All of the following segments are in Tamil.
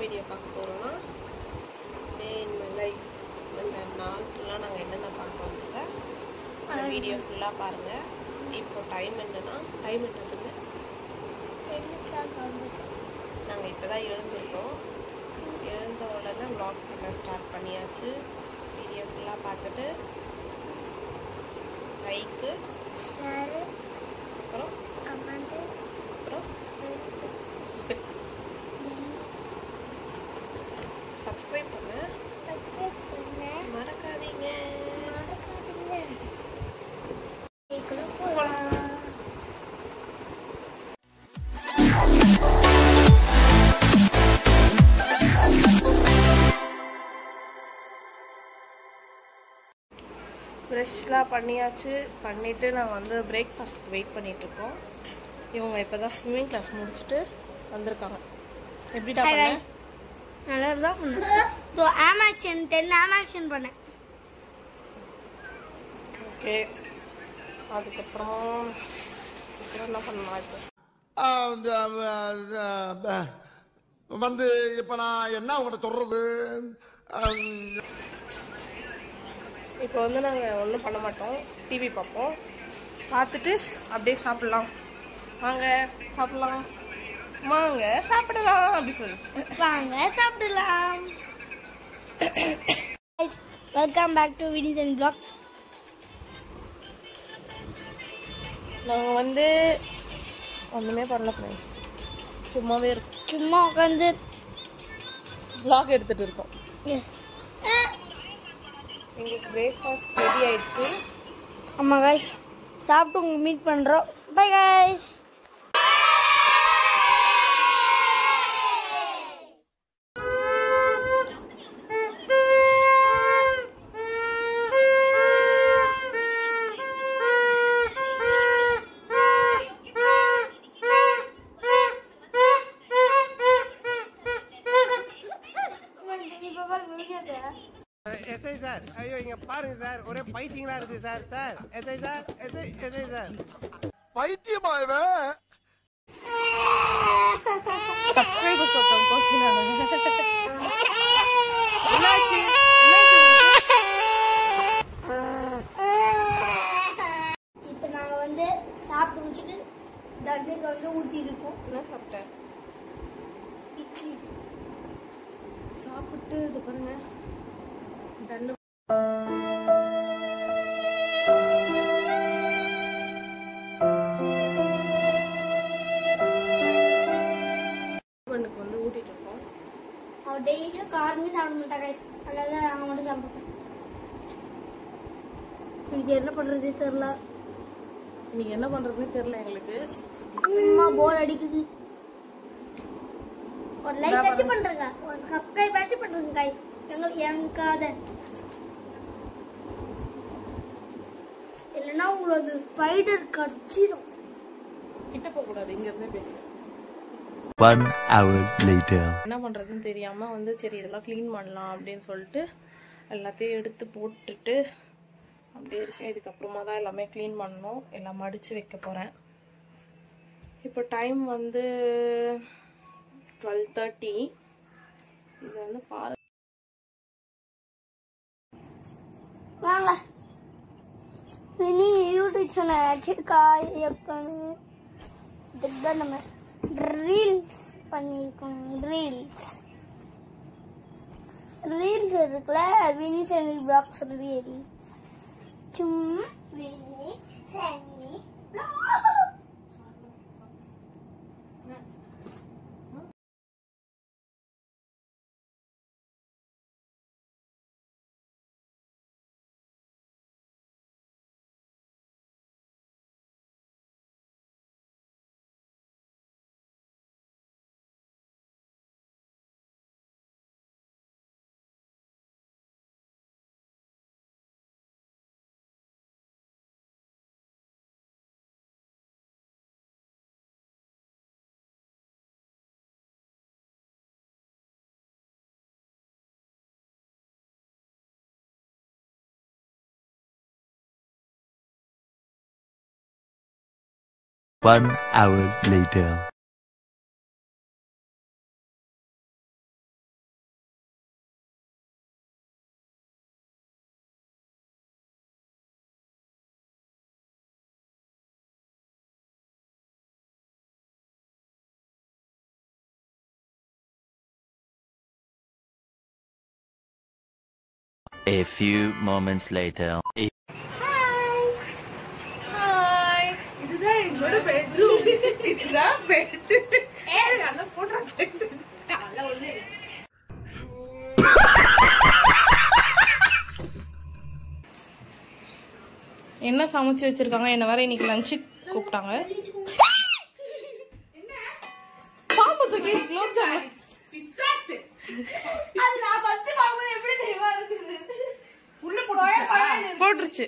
வீடியோ பார்க்க போகிறோம்னா டே இன் மை லைஃப். இந்த நாள் ஃபுல்லாக நாங்கள் என்னென்ன பார்க்கோங்க அந்த வீடியோ ஃபுல்லாக பாருங்கள். இப்போ டைம் என்னன்னா என்னதுங்க, நாங்கள் இப்போ தான் எழுந்திருக்கோம். எழுந்த உடனே வ்ளாக் பண்ண ஸ்டார்ட் பண்ணியாச்சு. வீடியோ ஃபுல்லாக பார்த்துட்டு லைக்கு, ஷேரு, அப்புறம் கமெண்ட், அப்புறம் சப்ஸ்கிரைப் பண்ண மறக்காதீங்க. போகலாம். ப்ரெஷ்லாம் பண்ணியாச்சு. பண்ணிவிட்டு நாங்கள் வந்து பிரேக்ஃபாஸ்ட்டுக்கு வெயிட் பண்ணிகிட்ருக்கோம். இவங்க இப்போ தான் ஸ்விம்மிங் கிளாஸ் முடிச்சுட்டு வந்திருக்காங்க. எப்படிடா பண்ண? நல்லா தான் பண்ணேன். ஸோ ஆமாக்ஷன் 10 ஆமாக்ஷன் பண்ணேன். ஓகே, அதுக்கப்புறம் என்ன பண்ணலாம் இப்போ வந்து இப்போ நான் என்ன உங்கள்கிட்ட சொல்கிறது? இப்போ வந்து நாங்கள் ஒன்றும் பண்ண மாட்டோம், டிவி பார்ப்போம். பார்த்துட்டு அப்படியே சாப்பிட்லாம், வாங்க சாப்பிட்லாம், வாங்க சாப்பிடலாம் அப்படி சொல்லி வாங்க சாப்பிடலாம். வெல்கம் பேக் டு வினிஸ் அண்ட் பிளாக்ஸ். நாங்கள் வந்து ஒன்றுமே பண்ணல ஃப்ரெண்ட்ஸ், சும்மாவே இருக்கும். சும்மா உட்காந்து vlog எடுத்துகிட்டு இருக்கோம். எஸ், எங்களுக்கு பிரேக்ஃபாஸ்ட் ரெடி ஆயிடுச்சு. ஆமாம் கைஸ், சாப்பிட்டு உங்களுக்கு மீட் பண்ணுறோம். Bye guys. எஸ்ஐ சார், ஐயோ இங்க பாருங்க சார், ஒரே பைத்தியங்களா இருக்கு sir. Sir SI sir, SI sir, பைத்தியமா இவன்? சப்ஸ்கிரைபர்ஸ் ஒருத்தவங்க போஸ்டினாங்க. என்னாச்சு இப்போ நாங்கள் வந்து சாப்பிட்டு முடிச்சுட்டு தண்ணிக்கு வந்து ஊற்றி இருக்கோம். என்ன சாப்பிட்டேன்? இட்லி. சாப்பிட்டு இது பாருங்க தண்ணு பண்ணுக்கு வந்து ஊட்டிட்டு இருக்கோம். அவள் டெய்லியும் காரமே சாப்பிட மாட்டா கைஸ், அதனால நாங்கள் மட்டும் சாப்பிடுவோம். இன்னைக்கு என்ன பண்ணுறதே தெரில. இன்னைக்கு என்ன பண்றதுன்னு தெரியல எங்களுக்கு. சும்மா போர் அடிக்குது. ஒரு லைக் ஆச்சு பண்றீங்க, ஒரு சப்ஸ்கிரைப் ஆச்சு பண்றீங்க கைஸ். எங்களுக்கு எனக்காத இல்லைன்னா உங்களை அந்த ஸ்பைடர் கடிச்சிடும். கிட்ட போக கூடாது, இங்க இருந்தே பேசு. 1 hour later. என்ன பண்றதுன்னு தெரியாம வந்து சரி இதெல்லாம் க்ளீன் பண்ணலாம் அப்படின்னு சொல்லிட்டு எல்லாத்தையும் எடுத்து போட்டுட்டு அப்படியே இருக்கேன். இதுக்கப்புறமா தான் எல்லாமே க்ளீன் பண்ணணும், எல்லாம் மடிச்சு வைக்க போறேன். இப்போ டைம் வந்து 12:30. இது வந்து பாரு வாங்க இனி யூடியூப் சேனல் வச்சிருக்கா. இதுதான் நம்ம ரீல்ஸ் பண்ணியிருக்கோம். ரீல்ஸ் இருக்குல்ல, வினி சேனல் பிளாக்ஸ் ரீல். சும்மா Vini channel blogs. One hour later. A few moments later. Hi, இதுதான் என்னோட பெட்ரூம். இதுதான் பெட். அண்ணா போடுற என்ன சமைச்சு வச்சிருக்காங்க? என்ன வேற இன்னைக்கு லஞ்சு கூப்பிட்டாங்க. பாம்பு தூக்கி குலோப் ஜாமுன் பிசாசு. அது நான் ஃபர்ஸ்ட் பாக்கும்போது எப்படி தெரியுமா இருக்குது? உள்ள போட்டுருச்சு.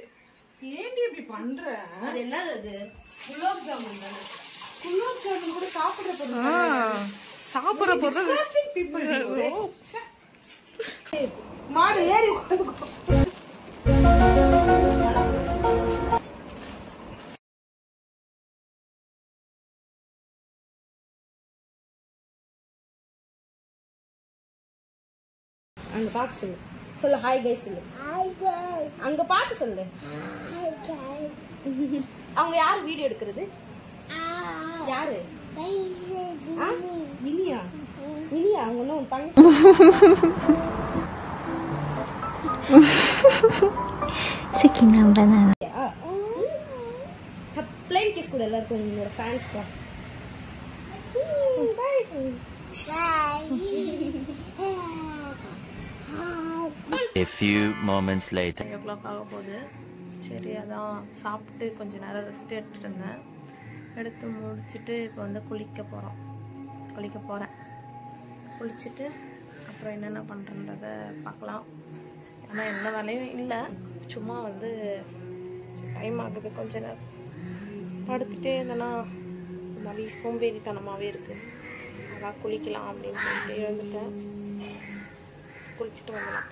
ஏன்டி இப்படி பண்ற? அது என்னது அது? குலோப் ஜாமுன் தானே. குலோப் ஜாமுன் கூட சாப்பிடுற பொருள். சாப்பிடுற பொருள். Disgusting people. மாடு ஏறி அங்க பார்த்து சொல்லு. சொல்லு ஹாய் கைஸ் சொல்லு. Hi guys. அங்க பார்த்து சொல்லு. Hi guys. அவங்க யாரு வீடியோ எடுக்கிறது? யாரு? மினியா. மினியா அவங்க இன்னும் தங்கச்சி. Sakina banana. ப்ளைன் கிஸ் கூட எல்லாருக்கும் உங்களோட ஃபேன்ஸ் தான். பை சொல்லு. A few moments later. 5 o'clock ஆக போகுது. சரி, அதான் சாப்பிட்டு கொஞ்ச நேரம் ரெஸ்ட் எடுத்துட்டு இருந்தேன். எடுத்து முடிச்சுட்டு இப்போ வந்து குளிக்க போகிறேன். குளிச்சுட்டு அப்புறம் என்னென்ன பண்ணுறன்றதை பார்க்கலாம். ஏன்னா என்ன வேலையும் இல்லை, சும்மா வந்து டைம் ஆகுது. கொஞ்ச நேரம் படுத்துகிட்டே இருந்தேன்னா ஒரு மாதிரி சோம்பேறித்தனமாகவே இருக்குது. அதான் குளிக்கலாம் அப்படின்னு சொல்லிட்டு எழுந்துட்டேன். குளிச்சுட்டு வந்துடலாம்.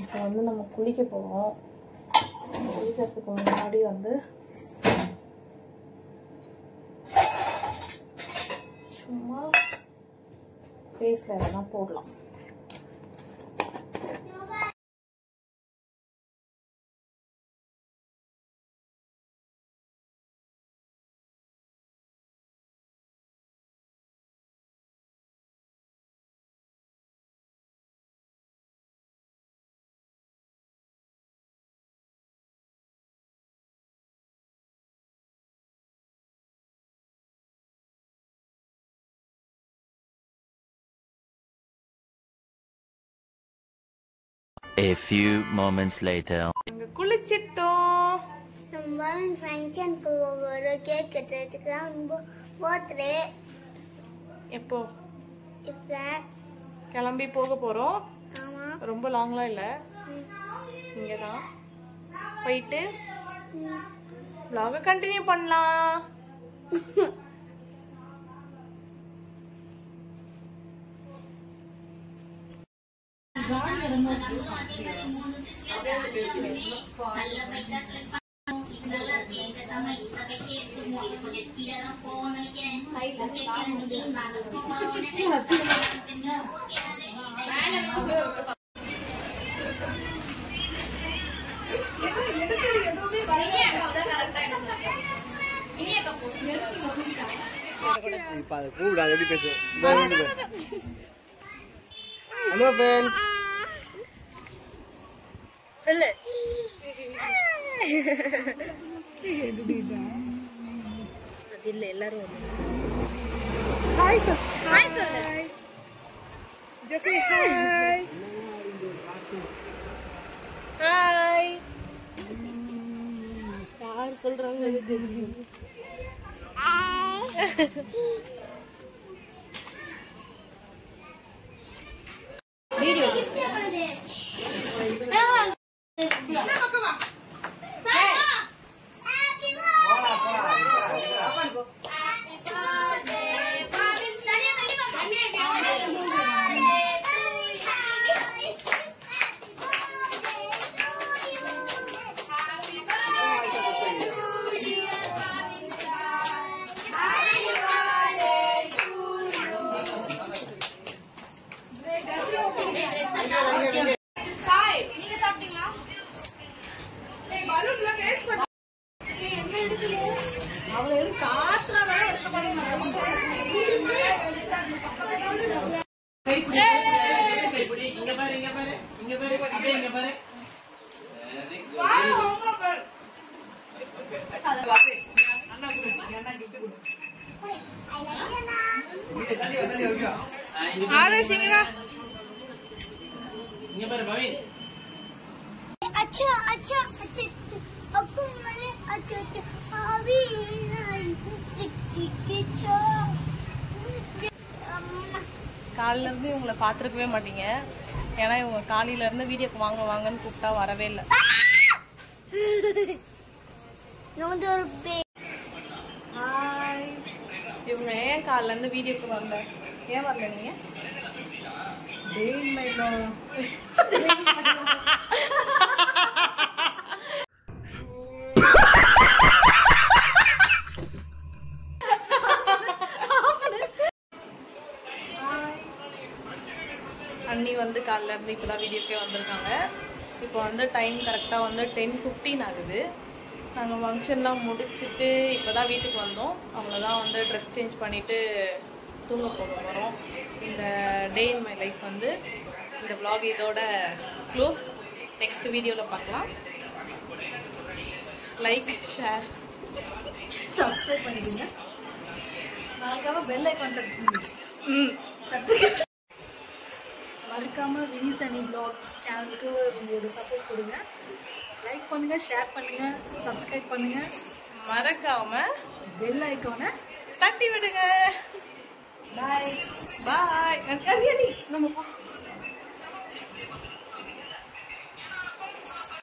இப்போ வந்து நம்ம குளிக்க போகிறோம். குளிக்கிறதுக்கு முன்னாடி வந்து சும்மா ஃபேஸில் எதனா போடலாம். A few moments later. இங்கே குளிச்சிட்டோம். நம்ம ஃபங்க்ஷனுக்கு ஒரு கேக் கட்டுறதுக்கு பர்த்டே எப்போ இப்போ கிளம்பி போக போகிறோம். ஆமாம். ரொம்ப லாங்லாம் இல்லை, இங்கே தான் போயிட்டு vlog கண்டினியூ பண்ணலாம். Hello friends. சொல்லு. அது இல்லை, எல்லாரும் ஹாய் சொல்லு. ஜெசி ஹாய். ஹாய். யார் சொல்றாங்க? ஆதர்ஷ் இங்க வா. अच्छा अच्छा अच्छा अक्कू मरे अच्छा अच्छा अभी नहीं सिक्की के छो காலையில இருந்து இவங்களை பார்த்துருக்கவே மாட்டீங்க. ஏன்னா இவங்க காலையில இருந்து வீடியோக்கு வாங்க வாங்கன்னு கூப்பிட்டா வரவே இல்லை. ஹாய். இவங்க ஏன் காலையில இருந்து வீடியோக்கு வரல? ஏன் வரல நீங்க? அண்ணி வந்து காலைல இருந்து இப்போதான் வீடியோக்கே வந்திருக்காங்க. இப்போ வந்து டைம் கரெக்டாக வந்து 10:15 ஆகுது. நாங்கள் ஃபங்க்ஷன்லாம் முடிச்சுட்டு இப்போ தான் வீட்டுக்கு வந்தோம். அவ்வளோதான் வந்து ட்ரெஸ் சேஞ்ச் பண்ணிவிட்டு தூங்க போக போகிறோம். இந்த டே இன் மை லைஃப் வந்து இந்த vlog இதோட க்ளோஸ். நெக்ஸ்ட் வீடியோவில் பார்க்கலாம். லைக் ஷேர் சப்ஸ்கிரைப் பண்ணிடுங்க. மறக்காம பெல் ஐகான் தட்டுங்க. மறக்காம வினிசனி வ்ளாக்ஸ் சேனலுக்கு உங்களோட சப்போர்ட் கொடுங்க. லைக் பண்ணுங்க, ஷேர் பண்ணுங்க, சப்ஸ்கிரைப் பண்ணுங்க. மறக்காம பெல் ஐகானை தட்டி விடுங்க. பாய். பாய். நம்ம